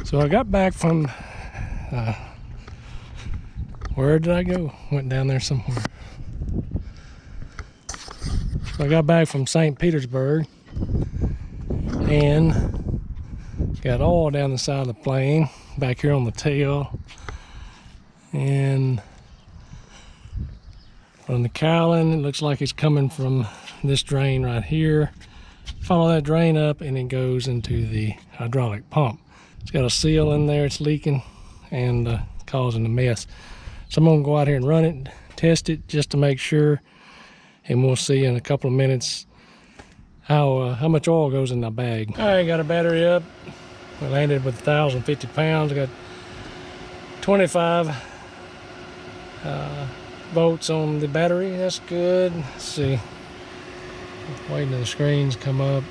So I got back from, where did I go? Went down there somewhere. So I got back from St. Petersburg and got all down the side of the plane, back here on the tail. And from the cowling, it looks like it's coming from this drain right here. Follow that drain up and it goes into the hydraulic pump. It's got a seal in there, it's leaking and causing a mess. So I'm gonna go out here and run it, test it just to make sure, and we'll see in a couple of minutes how much oil goes in the bag. All right, got a battery up. We landed with 1,050 pounds. Got 25 volts on the battery. That's good. Let's see. Waiting till the screens come up.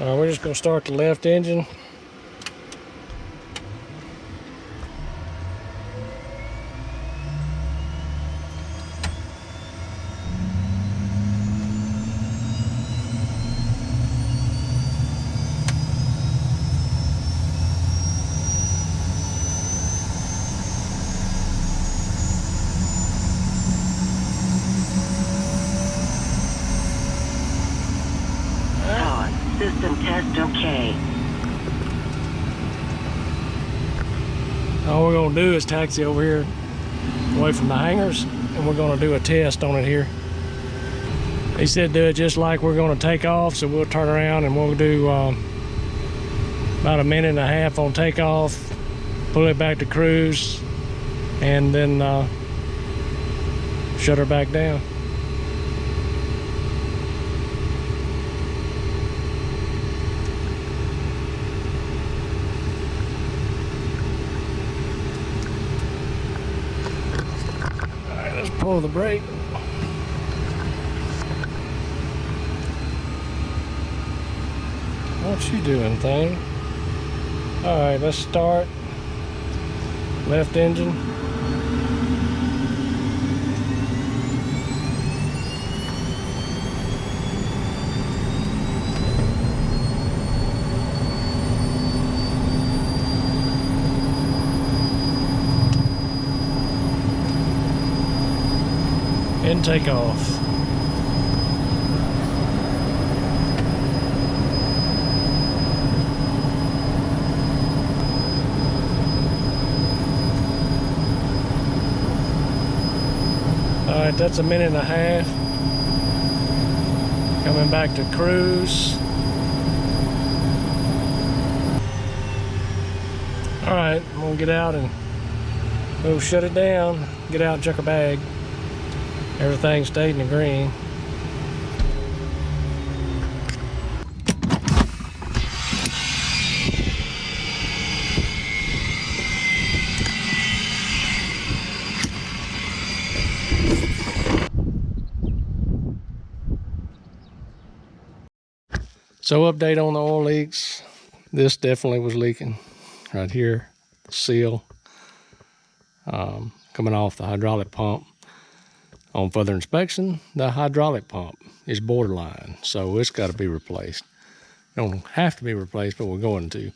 All right, we're just gonna start the left engine. System test okay. All we're gonna do is taxi over here away from the hangars and we're gonna do a test on it here. He said do it just like we're gonna take off, so we'll turn around and we'll do about a minute and a half on takeoff, pull it back to cruise, and then shut her back down. Pull the brake. What you doing, thing? All right, let's start. Left engine. And take off. All right, that's a minute and a half. Coming back to cruise. All right, I'm gonna get out and we'll shut it down. Get out and check our bag. Everything stayed in the green. So update on the oil leaks. This definitely was leaking right here. The seal coming off the hydraulic pump. On further inspection, the hydraulic pump is borderline, so it's got to be replaced. It don't have to be replaced, but we're going to.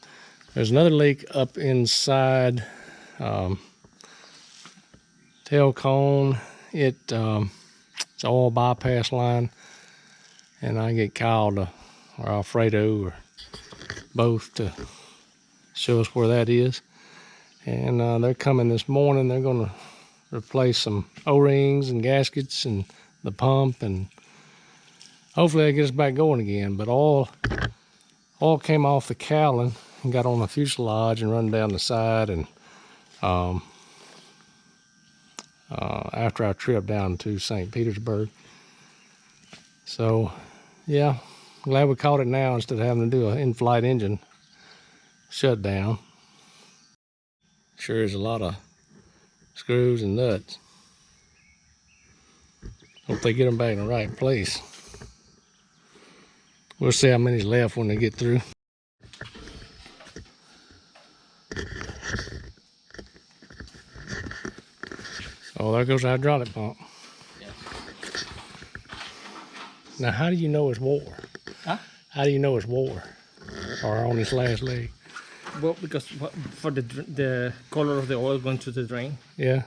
There's another leak up inside tail cone. It's oil bypass line, and I get Kyle or Alfredo or both to show us where that is. And they're coming this morning. They're going to replace some O-rings and gaskets and the pump, and hopefully that gets us back going again. But all came off the cowling and got on the fuselage and run down the side. And after our trip down to St. Petersburg, so yeah, glad we caught it now instead of having to do an in-flight engine shutdown. Sure is a lot of screws and nuts. Hope they get them back in the right place. We'll see how many's left when they get through. Oh, there goes the hydraulic pump. Now, how do you know it's wore? Huh? How do you know it's wore or on its last leg? Well, because for the color of the oil going to the drain. Yeah.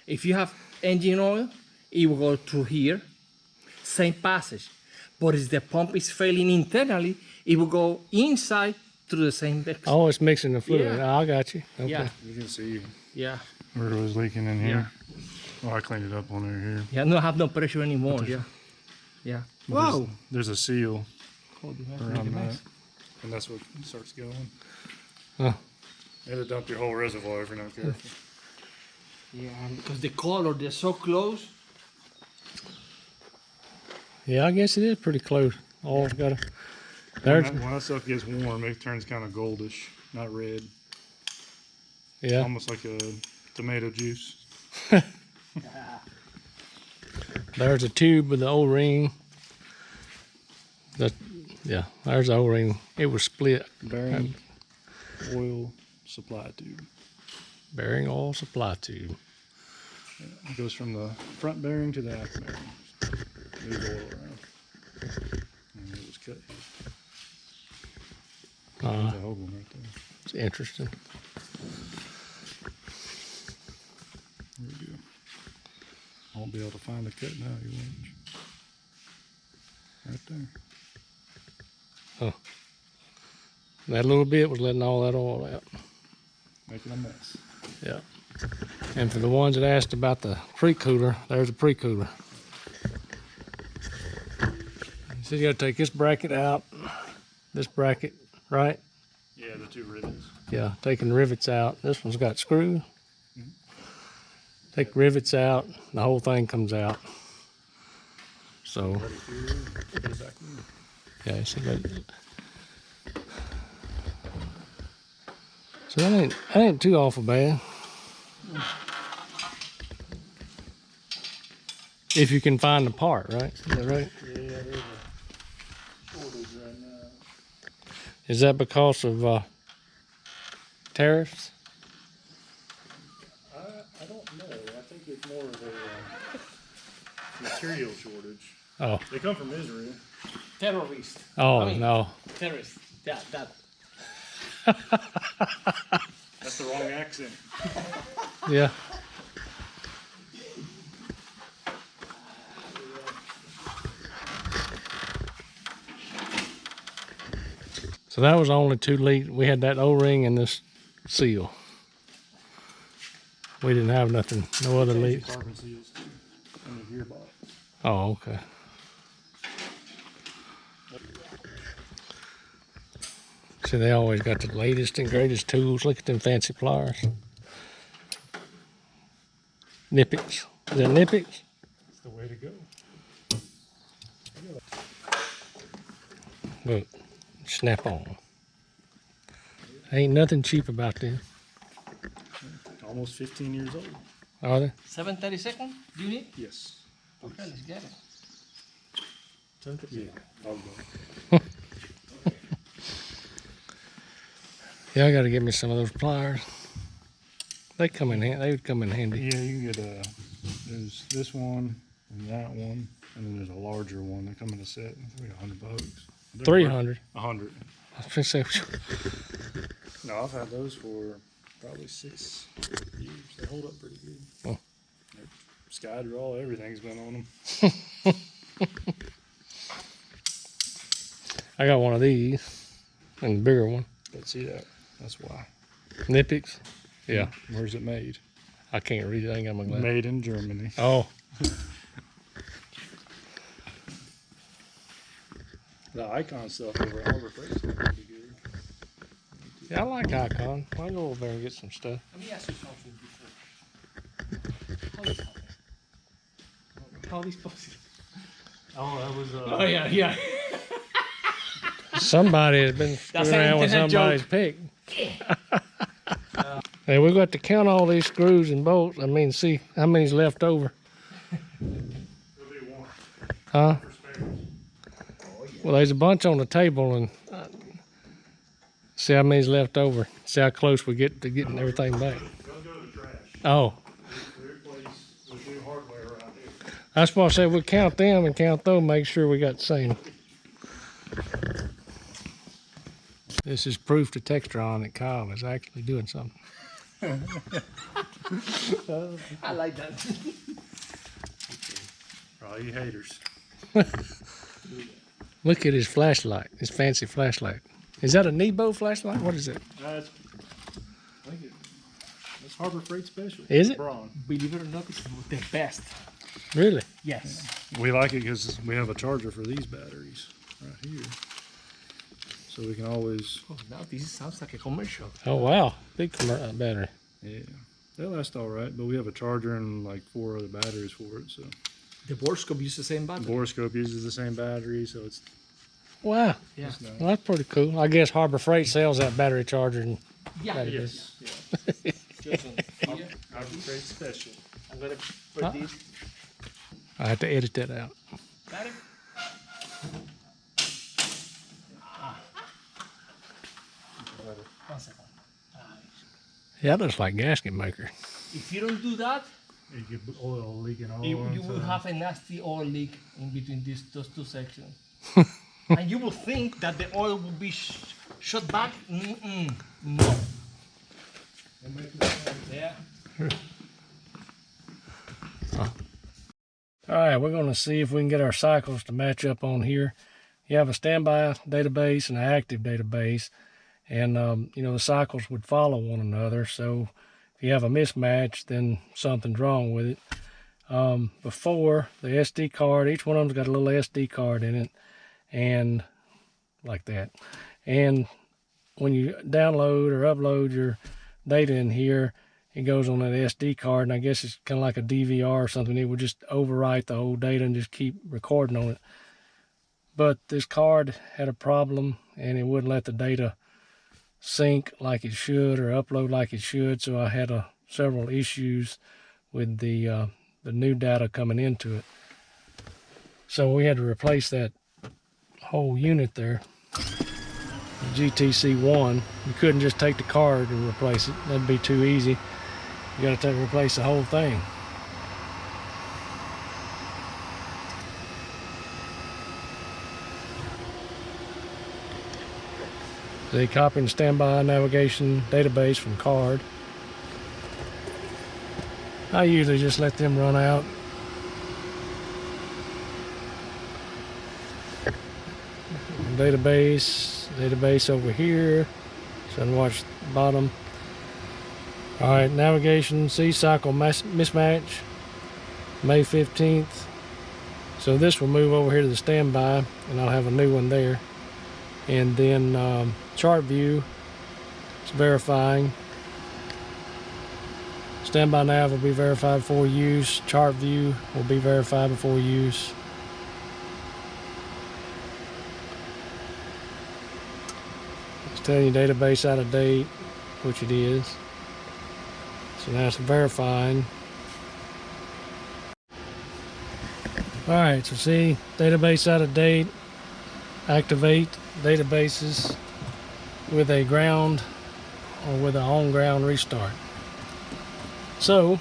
If you have engine oil, it will go through here, same passage. But if the pump is failing internally, it will go inside through the same exit. Oh, it's mixing the fluid. Yeah. Oh, I got you. Okay. Yeah, You can see yeah, where it was leaking in here. Well, I cleaned it up on here. yeah. No, have no pressure anymore. Yeah, yeah. But Wow. There's a seal Hold it, around make it that, nice. and that's what starts going. Huh. It'll dump your whole reservoir if you're not careful. Yeah, because the color, they're so close. Yeah, I guess it is pretty close. Oil's got a. When that stuff gets warm, it turns kind of goldish, not red. Yeah. Almost like a tomato juice. There's a tube with the O-ring. Yeah, there's the O-ring. It was split. Bearing oil supply tube. Bearing oil supply tube. Yeah, it goes from the front bearing to the aft bearing. Moves oil around. And it was cut here. There's a hole right there. It's interesting. There we go. I won't be able to find the cut now, you watch. Right there. That little bit was letting all that oil out. Making a mess. Yeah. And for the ones that asked about the pre-cooler, there's a pre-cooler. So you got to take this bracket out, this bracket, right? Yeah, the two rivets. Yeah, taking the rivets out. This one's got screws. Take rivets out, the whole thing comes out. So, Ready to put it back in. yeah, so that ain't too awful bad. If you can find the part, right? Is that right? Yeah, there's a shortage right now. Is that because of tariffs? I don't know. I think it's more of a material shortage. Oh. They come from Israel. Terrorist. Oh, I mean, no. Terrorist. Yeah, that. That's the wrong accent. Yeah. So that was only 2 leaks. We had that O-ring and this seal. We didn't have nothing, no other leaks. Carbon seals too. And the gearbox. Oh, okay. See, they always got the latest and greatest tools. Look at them fancy pliers. Nippics. Is that Nippics? That's the way to go. Look, snap on. Ain't nothing cheap about this. Almost 15 years old. Are they? 732nd? Do you need? Yes. Okay, let's get it. Yeah, I'll go. Yeah, I gotta get me some of those pliers. They come in handy. They would come in handy. Yeah, you can get there's this one and that one, and then there's a larger one. They come in a set. It's like $100. 300. 100. I was gonna say, No, I've had those for probably 6 years. They hold up pretty good. Oh. Sky draw, everything's been on them. I got one of these and the bigger one. But see that? That's why. Nippics. Yeah, Where's it made? I can't read it. I ain't got my glasses. Made in Germany. Oh, The Icon stuff over at Harbor Freight's pretty good. yeah, I like Icon. I'll go over there and get some stuff. Let me ask you something before. How is happening? How is possible? Oh, that was Oh, yeah, yeah. Somebody has been That's screwing an around with internet somebody's joke. pick. Hey, we got to count all these screws and bolts. I mean, see how many's left over. There'll be one Huh? for spares. Well, there's a bunch on the table, and see how many's left over. See how close we get to getting everything back. They'll go to the trash. Oh, We replace with new hardware around here. That's why I said we'll count them and count those, make sure we got the same. This is proof to Textron that Kyle is actually doing something. I like that. For all you haters. Look at his flashlight, his fancy flashlight. Is that a Nebo flashlight? What is it? That's, I think it's Harbor Freight Special. Is it? Braun. Believe it or not, it's the best. Really? Yes. We like it because we have a charger for these batteries right here. So we can always, Oh, now this sounds like a commercial. Oh wow, big battery. yeah, they last all right, but we have a charger and like 4 other batteries for it. So The borescope uses the same the battery. borescope uses the same battery, so it's Wow, Yeah. it's nice. well, that's pretty cool. I guess Harbor Freight sells that battery charger. And Yeah. That Yes, yeah. Just on here. Harbor Freight Special. I'm gonna put this. I have to edit that out. Got it? One second. Yeah, that looks like gasket maker. If you don't do that, You get oil leaking all you will into- have a nasty oil leak in between those two sections. And you will think that the oil will be shot back. Mm-mm. No. Yeah. All right, we're going to see if we can get our cycles to match up on here. You have a standby database and an active database, and you know the cycles would follow one another. So if you have a mismatch, then something's wrong with it. Before the SD card, each one of them's got a little SD card in it, and like that. And when you download or upload your data in here, it goes on that SD card, and I guess it's kind of like a DVR or something. It would just overwrite the whole data and just keep recording on it. But this card had a problem, and it wouldn't let the data sync like it should or upload like it should. So I had several issues with the new data coming into it. So we had to replace that whole unit there. The GTC1. You couldn't just take the card and replace it. That'd be too easy. You got to replace the whole thing. They copy and standby navigation database from card. I usually just let them run out. Database over here. So I watch the bottom. All right, navigation, C cycle mismatch, May 15th. So this will move over here to the standby, and I'll have a new one there. And then chart view, it's verifying. Standby nav will be verified before use. Chart view will be verified before use. It's telling you database out of date, which it is. So now it's verifying. All right, so see, database out of date. Activate databases with a ground or with an on ground restart. So,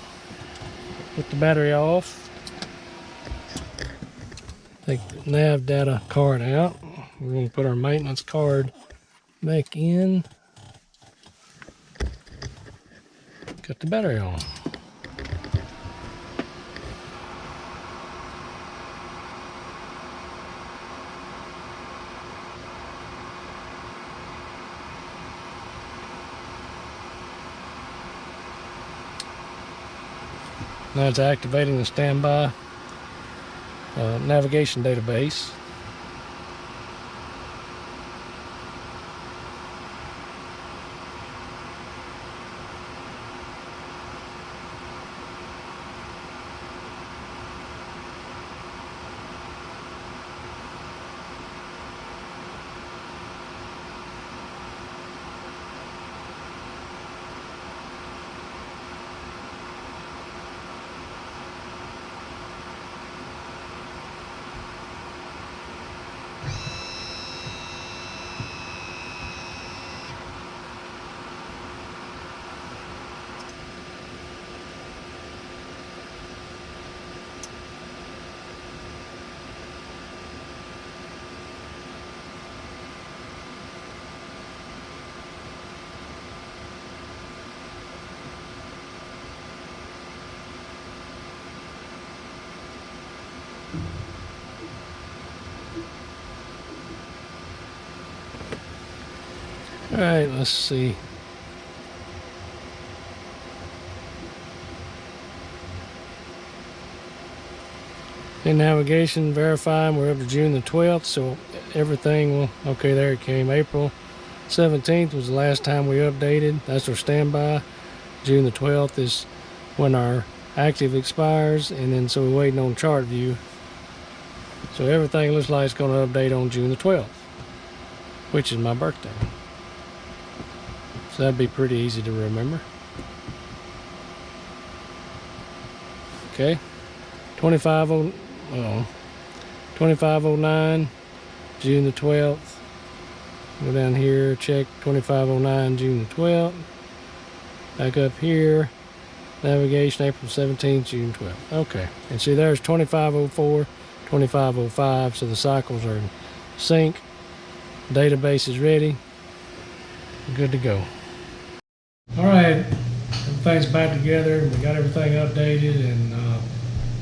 put the battery off. Take the nav data card out. We're going to put our maintenance card back in. Got the battery on. Now it's activating the standby navigation database. All right, let's see. In navigation, verifying we're up to June the 12th, so everything will, okay, there it came. April 17th was the last time we updated. That's our standby. June the 12th is when our active expires, and then so we're waiting on chart view. So everything looks like it's going to update on June the 12th, which is my birthday. So that'd be pretty easy to remember. Okay, 2509, June the 12th. Go down here, check 2509, June the 12th. Back up here, navigation, April 17th, June 12th. Okay, and see there's 2504, 2505, so the cycles are in sync. Database is ready. Good to go. All right, everything's back together. We got everything updated, and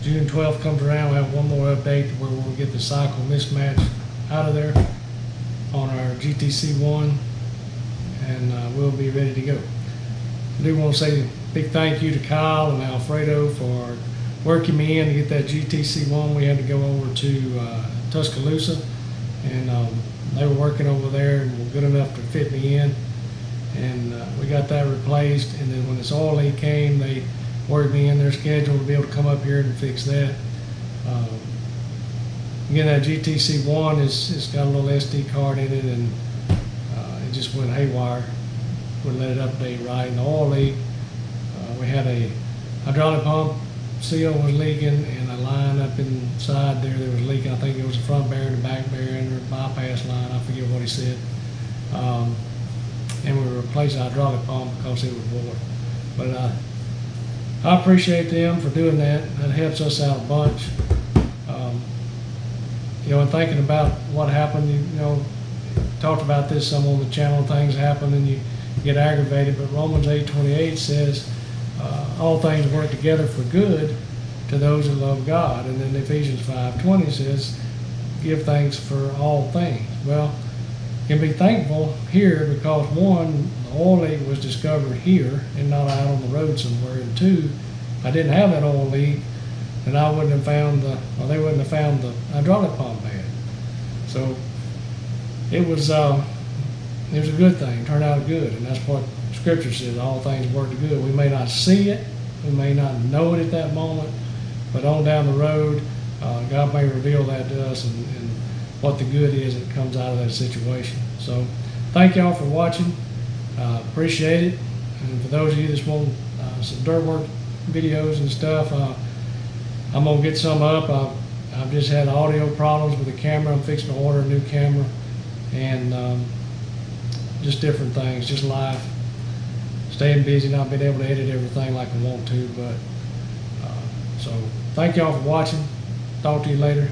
June 12th comes around, we'll have one more update where we'll get the cycle mismatch out of there on our GTC1, and we'll be ready to go. I do want to say a big thank you to Kyle and Alfredo for working me in to get that GTC1. We had to go over to Tuscaloosa, and they were working over there and were good enough to fit me in, and we got that replaced. And then when this oil leak came, they worked me in their schedule to be able to come up here and fix that. Again, that GTC1 it's got a little SD card in it, and it just went haywire. Wouldn't let it update right. And the oil leak, we had a hydraulic pump seal was leaking, and a line up inside there that was leaking. I think it was the front bearing, the back bearing, or bypass line. I forget what he said. And we replaced the hydraulic pump because it was wore. But I appreciate them for doing that. That helps us out a bunch. You know, and thinking about what happened, you know, talked about this some on the channel, things happen and you get aggravated, but Romans 8:28 says all things work together for good to those who love God. And then Ephesians 5:20 says give thanks for all things. Well, you can be thankful here because one, the oil leak was discovered here and not out on the road somewhere, and two, if I didn't have that oil leak, then I wouldn't have found they wouldn't have found the hydraulic pump bad. So it was a good thing, turned out good, and that's what Scripture says, all things work to good. We may not see it, we may not know it at that moment, but on down the road, God may reveal that to us and what the good is that comes out of that situation. So thank y'all for watching, appreciate it. And for those of you that want some dirt work videos and stuff, I'm gonna get some up. I've just had audio problems with the camera. I'm fixing to order a new camera, and just different things, just life. Staying busy, not being able to edit everything like I want to, but so thank y'all for watching. Talk to you later.